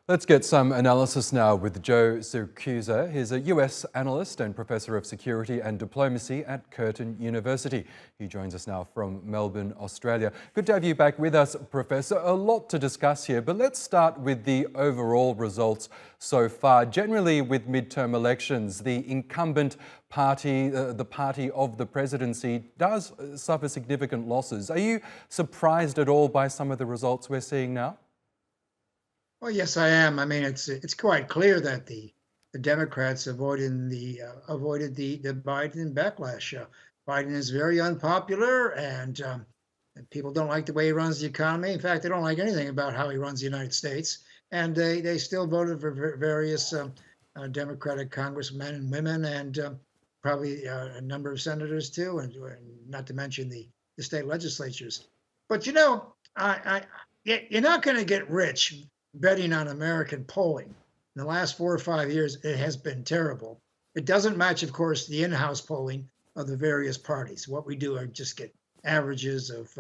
Let's get some analysis now with Joe Siracusa. He's a US analyst and professor of security and diplomacy at Curtin University. He joins us now from Melbourne, Australia. Good to have you back with us, Professor. A lot to discuss here, but let's start with the overall results so far. Generally, with midterm elections, the incumbent party, the party of the presidency, does suffer significant losses. Are you surprised at all by some of the results we're seeing now? Well, yes, I am. I mean, it's quite clear that the Democrats avoided the Biden backlash. Biden is very unpopular, and people don't like the way he runs the economy. In fact, they don't like anything about how he runs the United States, and they still voted for various Democratic congressmen and women, and probably a number of senators too, and not to mention the state legislatures. But you're not going to get rich betting on American polling. In the last 4 or 5 years, it has been terrible. It doesn't match, of course, the in-house polling of the various parties. What we do are just get averages of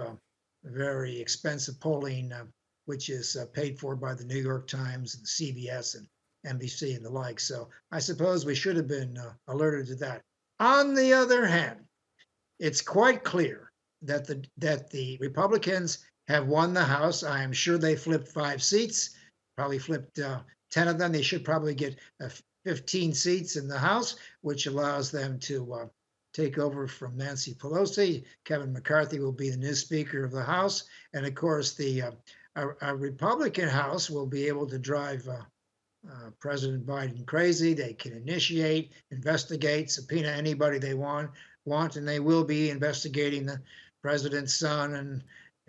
very expensive polling, which is paid for by the New York Times and CBS and NBC and the like. So I suppose we should have been alerted to that. On the other hand, it's quite clear that the Republicans have won the House. I am sure they flipped 5 seats. Probably flipped 10 of them. They should probably get 15 seats in the House, which allows them to take over from Nancy Pelosi. Kevin McCarthy will be the new Speaker of the House. And of course, the Republican House will be able to drive President Biden crazy. They can initiate, investigate, subpoena anybody they want, and they will be investigating the president's son and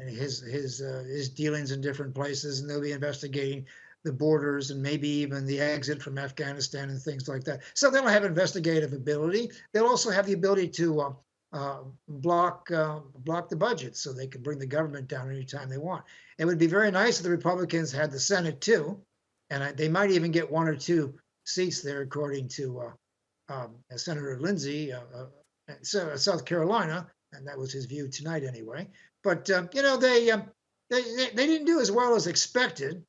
his dealings in different places, and they'll be investigating the borders and maybe even the exit from Afghanistan and things like that. So they'll have investigative ability. They'll also have the ability to block the budget, so they can bring the government down anytime they want. It would be very nice if the Republicans had the Senate too, and they might even get 1 or 2 seats there, according to Senator Lindsey, South Carolina, and that was his view tonight anyway. But they didn't do as well as expected,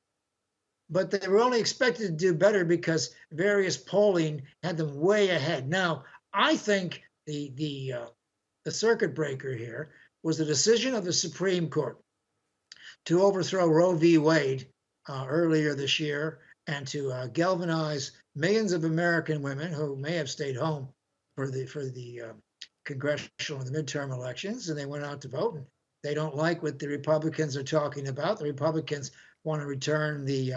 but they were only expected to do better because various polling had them way ahead. Now, I think the circuit breaker here was the decision of the Supreme Court to overthrow Roe v. Wade earlier this year and to galvanize millions of American women who may have stayed home for the congressional and the midterm elections, and they went out to vote. And they don't like what the Republicans are talking about. The Republicans want to return the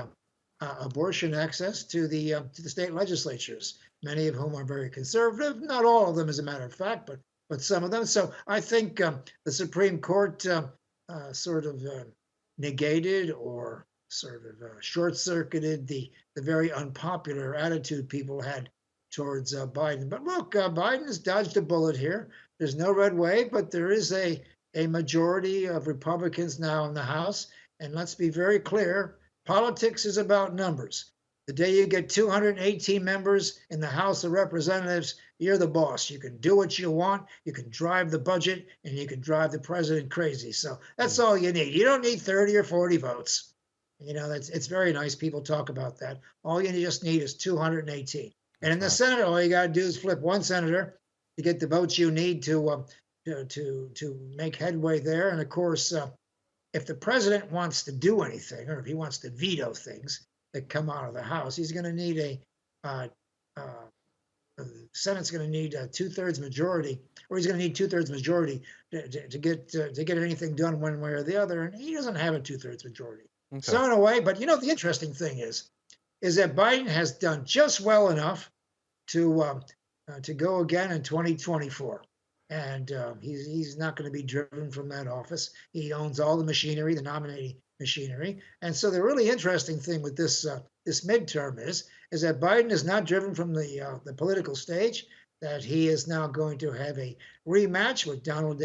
abortion access to the state legislatures, many of whom are very conservative. Not all of them, as a matter of fact, but some of them. So I think the Supreme Court sort of negated or sort of short-circuited the very unpopular attitude people had towards Biden. But look, Biden has dodged a bullet here. There's no red wave, but there is a majority of Republicans now in the House. And let's be very clear, politics is about numbers. The day you get 218 members in the House of Representatives, you're the boss. You can do what you want, you can drive the budget, and you can drive the president crazy. So that's all you need. You don't need 30 or 40 votes. It's very nice. People talk about that. All you just need is 218. And in the Senate, all you got to do is flip 1 senator to get the votes you need to make headway there. And of course, if the president wants to do anything, or if he wants to veto things that come out of the House, he's going to need the Senate's going to need a 2/3 majority, or he's going to need 2/3 majority to get anything done one way or the other. And he doesn't have a 2/3 majority. Okay. So in a way, but the interesting thing is that Biden has done just well enough to go again in 2024. And he's not going to be driven from that office. He owns all the machinery, the nominating machinery. And so the really interesting thing with this midterm is that Biden is not driven from the political stage, that he is now going to have a rematch with Donald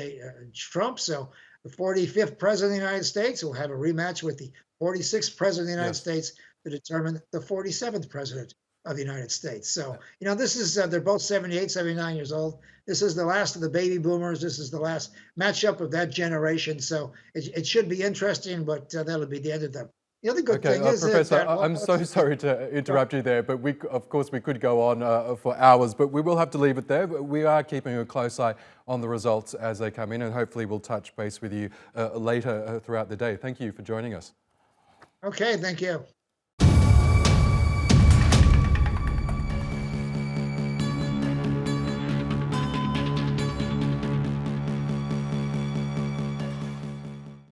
Trump. So the 45th president of the United States will have a rematch with the 46th president of the United States to determine the 47th president of the United States. So, this is, they're both 78, 79 years old. This is the last of the baby boomers. This is the last matchup of that generation. So it should be interesting, but that'll be the end of The other good Okay, thing is Professor, that I'm so sorry to interrupt you there, but of course, we could go on for hours, but we will have to leave it there. But we are keeping a close eye on the results as they come in, and hopefully we'll touch base with you later throughout the day. Thank you for joining us. Okay, thank you.